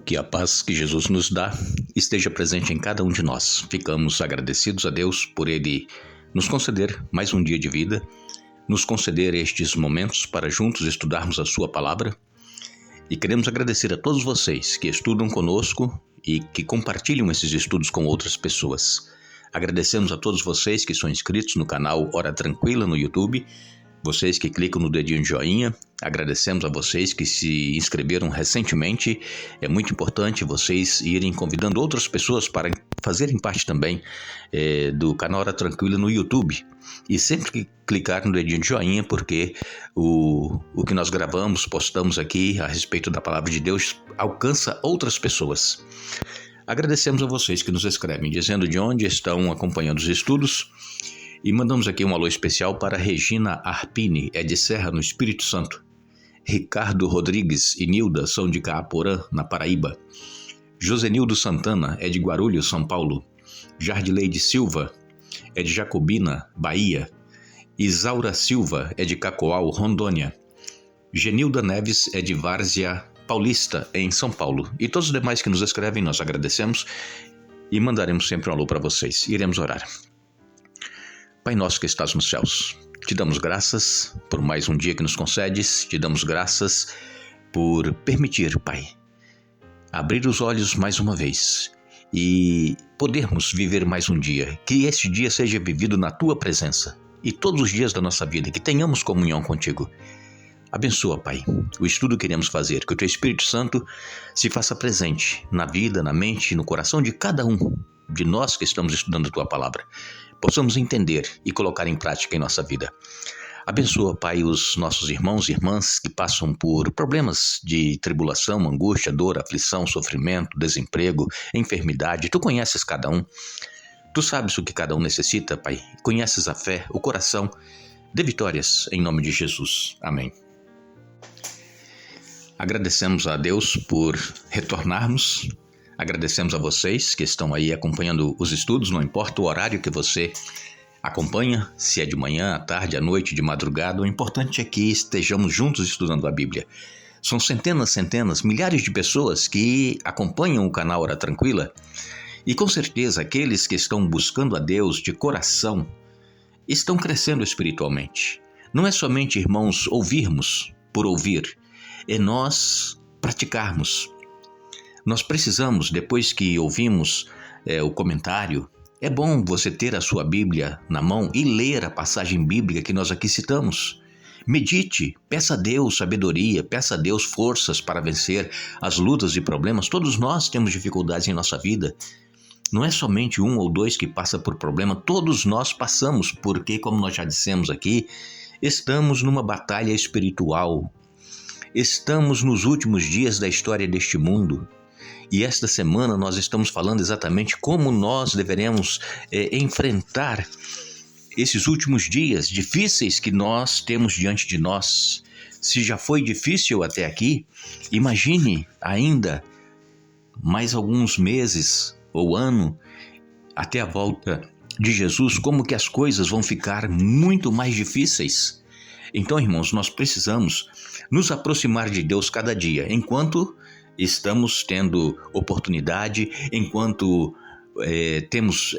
Que a paz que Jesus nos dá esteja presente em cada um de nós. Ficamos agradecidos a Deus por Ele nos conceder mais um dia de vida, nos conceder estes momentos para juntos estudarmos a Sua Palavra. E queremos agradecer a todos vocês que estudam conosco e que compartilham esses estudos com outras pessoas. Agradecemos a todos vocês que são inscritos no canal Hora Tranquila no YouTube, vocês que clicam no dedinho de joinha. Agradecemos a vocês que se inscreveram recentemente. É muito importante vocês irem convidando outras pessoas para fazerem parte também do canal Hora Tranquila no YouTube. E sempre que clicar no dedinho de joinha, porque o que nós gravamos, postamos aqui a respeito da Palavra de Deus alcança outras pessoas. Agradecemos a vocês que nos escrevem, dizendo de onde estão acompanhando os estudos. E mandamos aqui um alô especial para Regina Arpini, de Serra, no Espírito Santo. Ricardo Rodrigues e Nilda são de Caaporã, na Paraíba. Josenildo Santana é de Guarulhos, São Paulo. Jardileide Silva é de Jacobina, Bahia. Isaura Silva é de Cacoal, Rondônia. Genilda Neves é de Várzea Paulista, em São Paulo. E todos os demais que nos escrevem, nós agradecemos e mandaremos sempre um alô para vocês. Iremos orar. Pai nosso que estás nos céus, te damos graças por mais um dia que nos concedes, te damos graças por permitir, Pai, abrir os olhos mais uma vez e podermos viver mais um dia, que este dia seja vivido na Tua presença e todos os dias da nossa vida, que tenhamos comunhão contigo. Abençoa, Pai, o estudo que queremos fazer, que o Teu Espírito Santo se faça presente na vida, na mente e no coração de cada um de nós que estamos estudando a Tua Palavra. Possamos entender e colocar em prática em nossa vida. Abençoa, Pai, os nossos irmãos e irmãs que passam por problemas de tribulação, angústia, dor, aflição, sofrimento, desemprego, enfermidade. Tu conheces cada um. Tu sabes o que cada um necessita, Pai. Conheces a fé, o coração. Dê vitórias em nome de Jesus. Amém. Agradecemos a Deus por retornarmos. Agradecemos a vocês que estão aí acompanhando os estudos, não importa o horário que você acompanha, se é de manhã, à tarde, à noite, de madrugada, o importante é que estejamos juntos estudando a Bíblia. São centenas, milhares de pessoas que acompanham o canal Hora Tranquila e com certeza aqueles que estão buscando a Deus de coração estão crescendo espiritualmente. Não é somente, irmãos, ouvirmos por ouvir, é nós praticarmos. Nós precisamos, depois que ouvimos o comentário, é bom você ter a sua Bíblia na mão e ler a passagem bíblica que nós aqui citamos. Medite, peça a Deus sabedoria, peça a Deus forças para vencer as lutas e problemas. Todos nós temos dificuldades em nossa vida. Não é somente um ou dois que passa por problema, todos nós passamos, porque, como nós já dissemos aqui, estamos numa batalha espiritual. Estamos nos últimos dias da história deste mundo. E esta semana nós estamos falando exatamente como nós deveremos enfrentar esses últimos dias difíceis que nós temos diante de nós. Se já foi difícil até aqui, imagine ainda mais alguns meses ou ano até a volta de Jesus, como que as coisas vão ficar muito mais difíceis. Então, irmãos, nós precisamos nos aproximar de Deus cada dia, enquanto estamos tendo oportunidade, enquanto temos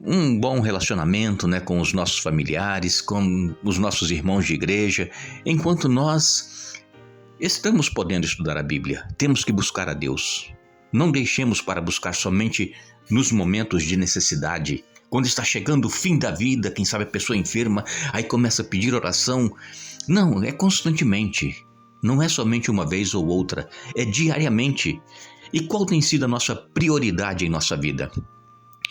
um bom relacionamento, com os nossos familiares, com os nossos irmãos de igreja, enquanto nós estamos podendo estudar a Bíblia, temos que buscar a Deus. Não deixemos para buscar somente nos momentos de necessidade. Quando está chegando o fim da vida, quem sabe a pessoa enferma, aí começa a pedir oração. Não, é constantemente. Não é somente uma vez ou outra, é diariamente. E qual tem sido a nossa prioridade em nossa vida?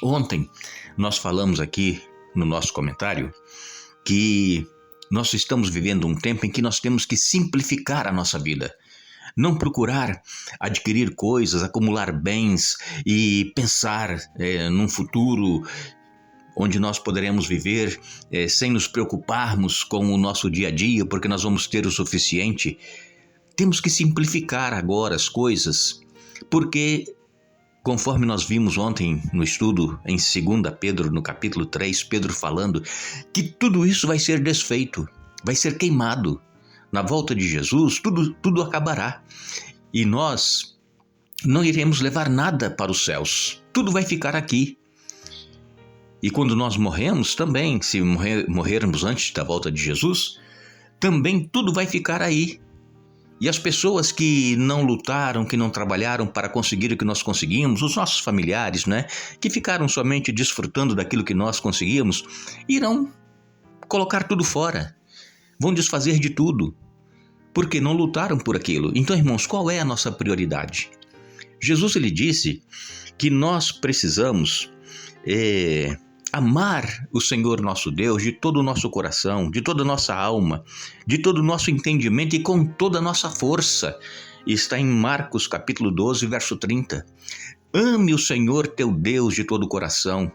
Ontem nós falamos aqui no nosso comentário que nós estamos vivendo um tempo em que nós temos que simplificar a nossa vida. Não procurar adquirir coisas, acumular bens e pensar num futuro onde nós poderemos viver sem nos preocuparmos com o nosso dia a dia, porque nós vamos ter o suficiente. Temos que simplificar agora as coisas, porque, conforme nós vimos ontem no estudo em 2 Pedro, no capítulo 3, Pedro falando que tudo isso vai ser desfeito, vai ser queimado. Na volta de Jesus, tudo acabará. E nós não iremos levar nada para os céus. Tudo vai ficar aqui. E quando nós morremos também, se morrermos antes da volta de Jesus, também tudo vai ficar aí. E as pessoas que não lutaram, que não trabalharam para conseguir o que nós conseguimos, os nossos familiares, né, que ficaram somente desfrutando daquilo que nós conseguimos, irão colocar tudo fora. Vão desfazer de tudo, porque não lutaram por aquilo. Então, irmãos, qual é a nossa prioridade? Jesus, ele disse que nós precisamos amar o Senhor nosso Deus de todo o nosso coração, de toda a nossa alma, de todo o nosso entendimento e com toda a nossa força. Está em Marcos capítulo 12, verso 30. Ame o Senhor teu Deus de todo o coração.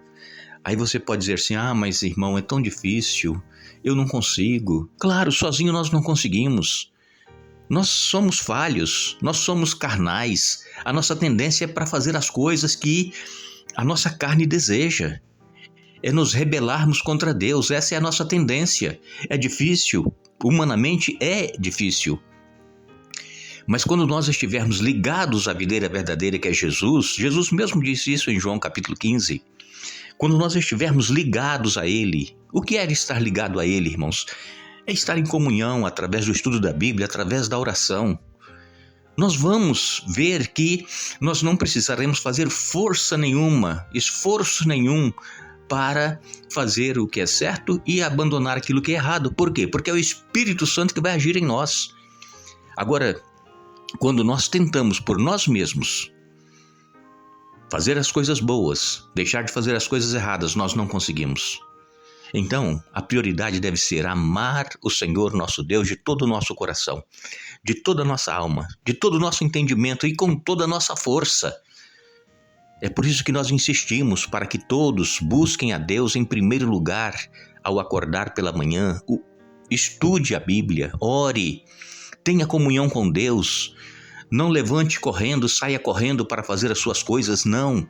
Aí você pode dizer assim, mas irmão, é tão difícil, eu não consigo. Claro, sozinho nós não conseguimos. Nós somos falhos, nós somos carnais. A nossa tendência é para fazer as coisas que a nossa carne deseja. É nos rebelarmos contra Deus, essa é a nossa tendência. É difícil, humanamente é difícil. Mas quando nós estivermos ligados à videira verdadeira que é Jesus, Jesus mesmo disse isso em João capítulo 15. Quando nós estivermos ligados a Ele, o que é estar ligado a Ele, irmãos? É estar em comunhão através do estudo da Bíblia, através da oração. Nós vamos ver que nós não precisaremos fazer força nenhuma, esforço nenhum, para fazer o que é certo e abandonar aquilo que é errado. Por quê? Porque é o Espírito Santo que vai agir em nós. Agora, quando nós tentamos por nós mesmos fazer as coisas boas, deixar de fazer as coisas erradas, nós não conseguimos. Então, a prioridade deve ser amar o Senhor nosso Deus de todo o nosso coração, de toda a nossa alma, de todo o nosso entendimento e com toda a nossa força. É por isso que nós insistimos para que todos busquem a Deus em primeiro lugar ao acordar pela manhã. Estude a Bíblia, ore, tenha comunhão com Deus. Não levante correndo, saia correndo para fazer as suas coisas, não.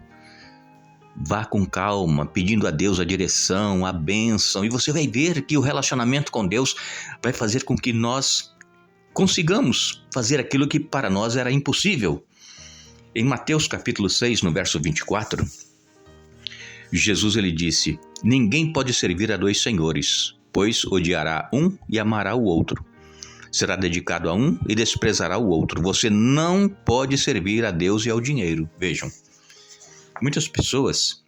Vá com calma, pedindo a Deus a direção, a bênção, e você vai ver que o relacionamento com Deus vai fazer com que nós consigamos fazer aquilo que para nós era impossível. Em Mateus capítulo 6, no verso 24, Jesus ele disse, ninguém pode servir a dois senhores, pois odiará um e amará o outro. Será dedicado a um e desprezará o outro. Você não pode servir a Deus e ao dinheiro. Vejam, muitas pessoas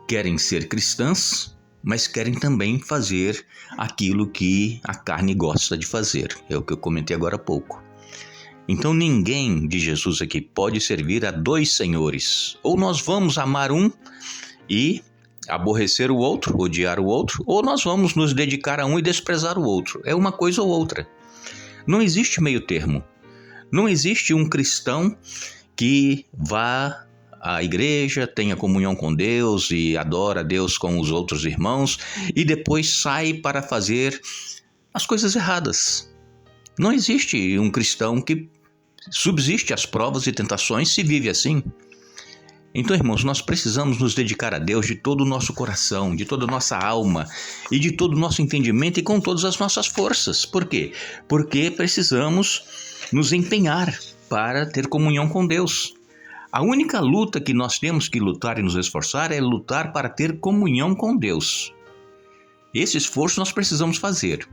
querem ser cristãs, mas querem também fazer aquilo que a carne gosta de fazer. É o que eu comentei agora há pouco. Então ninguém de Jesus aqui pode servir a dois senhores. Ou nós vamos amar um e aborrecer o outro, odiar o outro, ou nós vamos nos dedicar a um e desprezar o outro. É uma coisa ou outra. Não existe meio termo. Não existe um cristão que vá à igreja, tenha comunhão com Deus e adora a Deus com os outros irmãos e depois sai para fazer as coisas erradas. Não existe um cristão que subsiste às provas e tentações se vive assim. Então, irmãos, nós precisamos nos dedicar a Deus de todo o nosso coração, de toda a nossa alma e de todo o nosso entendimento e com todas as nossas forças. Por quê? Porque precisamos nos empenhar para ter comunhão com Deus. A única luta que nós temos que lutar e nos esforçar é lutar para ter comunhão com Deus. Esse esforço nós precisamos fazer.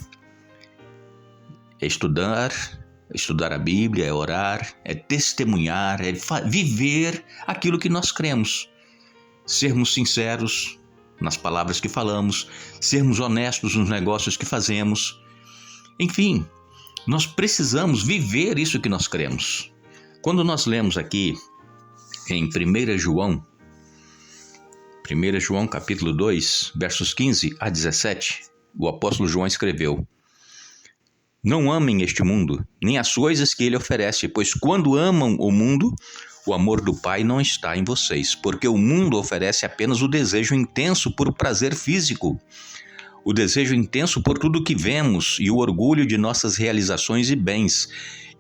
É estudar a Bíblia, é orar, é testemunhar, é viver aquilo que nós cremos. Sermos sinceros nas palavras que falamos, sermos honestos nos negócios que fazemos. Enfim, nós precisamos viver isso que nós cremos. Quando nós lemos aqui em 1 João capítulo 2, versos 15 a 17, o apóstolo João escreveu: não amem este mundo, nem as coisas que ele oferece, pois quando amam o mundo, o amor do Pai não está em vocês, porque o mundo oferece apenas o desejo intenso por prazer físico, o desejo intenso por tudo que vemos e o orgulho de nossas realizações e bens.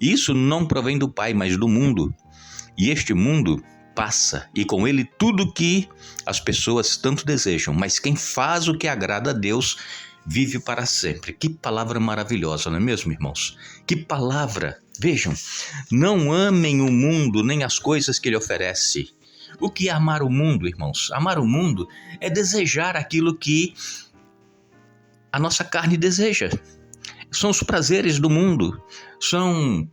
Isso não provém do Pai, mas do mundo. E este mundo passa, e com ele tudo que as pessoas tanto desejam, mas quem faz o que agrada a Deus vive para sempre. Que palavra maravilhosa, não é mesmo, irmãos? Que palavra Vejam, não amem o mundo nem as coisas que ele oferece. O que é amar o mundo, irmãos? Amar o mundo é desejar aquilo que a nossa carne deseja. São os prazeres do mundo, são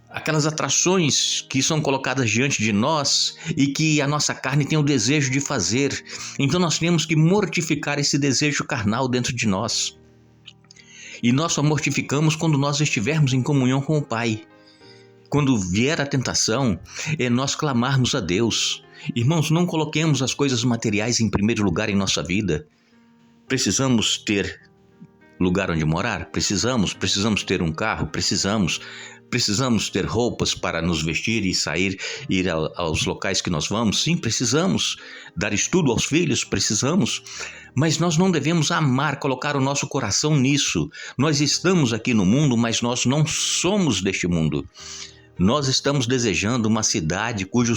aquelas atrações que são colocadas diante de nós e que a nossa carne tem o desejo de fazer. Então nós temos que mortificar esse desejo carnal dentro de nós. E nós só mortificamos quando nós estivermos em comunhão com o Pai. Quando vier a tentação, é nós clamarmos a Deus. Irmãos, não coloquemos as coisas materiais em primeiro lugar em nossa vida. Precisamos ter lugar onde morar? Precisamos ter um carro? Precisamos ter roupas para nos vestir e sair, ir aos locais que nós vamos? Sim, precisamos. Dar estudo aos filhos? Precisamos. Mas nós não devemos amar, colocar o nosso coração nisso. Nós estamos aqui no mundo, mas nós não somos deste mundo. Nós estamos desejando uma cidade cujo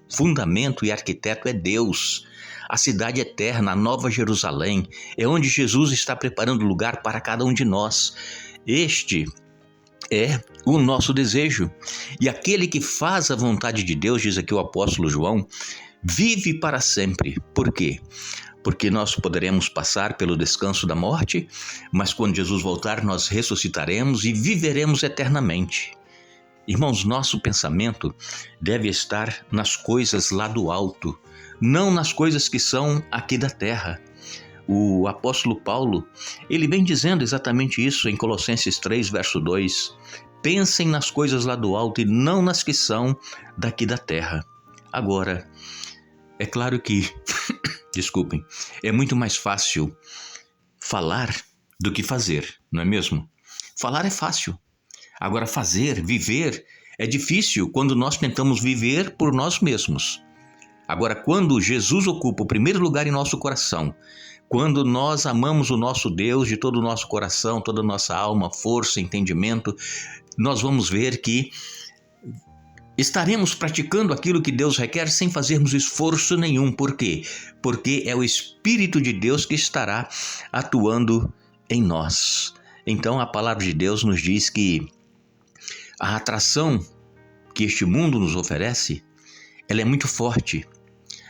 fundamento e arquiteto é Deus. A cidade eterna, a Nova Jerusalém, é onde Jesus está preparando lugar para cada um de nós. Este é o nosso desejo. E aquele que faz a vontade de Deus, diz aqui o apóstolo João, vive para sempre. Por quê? Porque nós poderemos passar pelo descanso da morte, mas quando Jesus voltar, nós ressuscitaremos e viveremos eternamente. Irmãos, nosso pensamento deve estar nas coisas lá do alto, não nas coisas que são aqui da terra. O apóstolo Paulo, ele vem dizendo exatamente isso em Colossenses 3, verso 2. Pensem nas coisas lá do alto e não nas que são daqui da terra. Agora, é claro que, desculpem, é muito mais fácil falar do que fazer, não é mesmo? Falar é fácil. Agora fazer, viver, é difícil quando nós tentamos viver por nós mesmos. Agora, quando Jesus ocupa o primeiro lugar em nosso coração, quando nós amamos o nosso Deus de todo o nosso coração, toda a nossa alma, força, entendimento, nós vamos ver que estaremos praticando aquilo que Deus requer sem fazermos esforço nenhum. Por quê? Porque é o Espírito de Deus que estará atuando em nós. Então a palavra de Deus nos diz que a atração que este mundo nos oferece, ela é muito forte.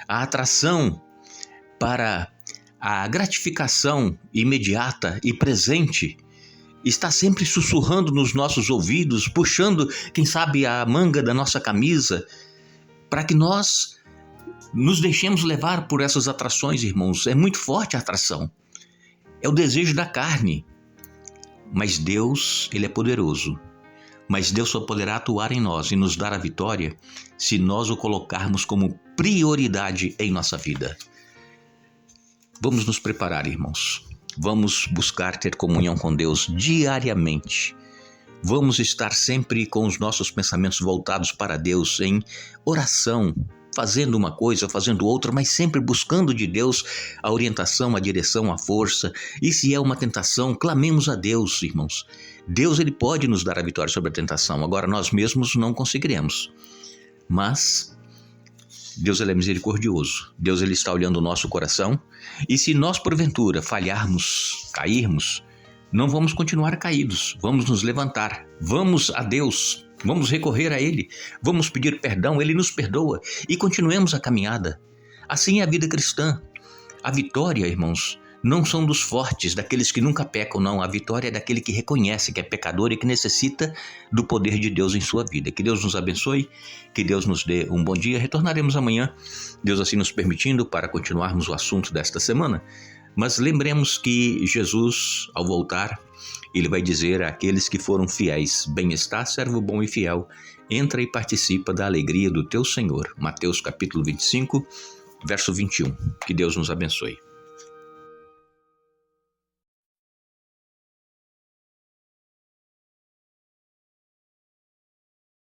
A atração para a gratificação imediata e presente está sempre sussurrando nos nossos ouvidos, puxando, quem sabe, a manga da nossa camisa, para que nós nos deixemos levar por essas atrações, irmãos. É muito forte a atração. É o desejo da carne. Mas Deus, Ele é poderoso. Mas Deus só poderá atuar em nós e nos dar a vitória se nós o colocarmos como prioridade em nossa vida. Vamos nos preparar, irmãos. Vamos buscar ter comunhão com Deus diariamente. Vamos estar sempre com os nossos pensamentos voltados para Deus em oração, fazendo uma coisa, fazendo outra, mas sempre buscando de Deus a orientação, a direção, a força. E se é uma tentação, clamemos a Deus, irmãos. Deus, Ele pode nos dar a vitória sobre a tentação. Agora, nós mesmos não conseguiremos. Mas Deus, Ele é misericordioso. Deus, Ele está olhando o nosso coração. E se nós, porventura, falharmos, cairmos, não vamos continuar caídos. Vamos nos levantar. Vamos a Deus. Vamos recorrer a Ele, vamos pedir perdão, Ele nos perdoa e continuemos a caminhada. Assim é a vida cristã. A vitória, irmãos, não são dos fortes, daqueles que nunca pecam, não. A vitória é daquele que reconhece que é pecador e que necessita do poder de Deus em sua vida. Que Deus nos abençoe, que Deus nos dê um bom dia. Retornaremos amanhã, Deus assim nos permitindo, para continuarmos o assunto desta semana. Mas lembremos que Jesus, ao voltar, Ele vai dizer àqueles que foram fiéis: bem está, servo bom e fiel, entra e participa da alegria do teu Senhor. Mateus capítulo 25, verso 21. Que Deus nos abençoe.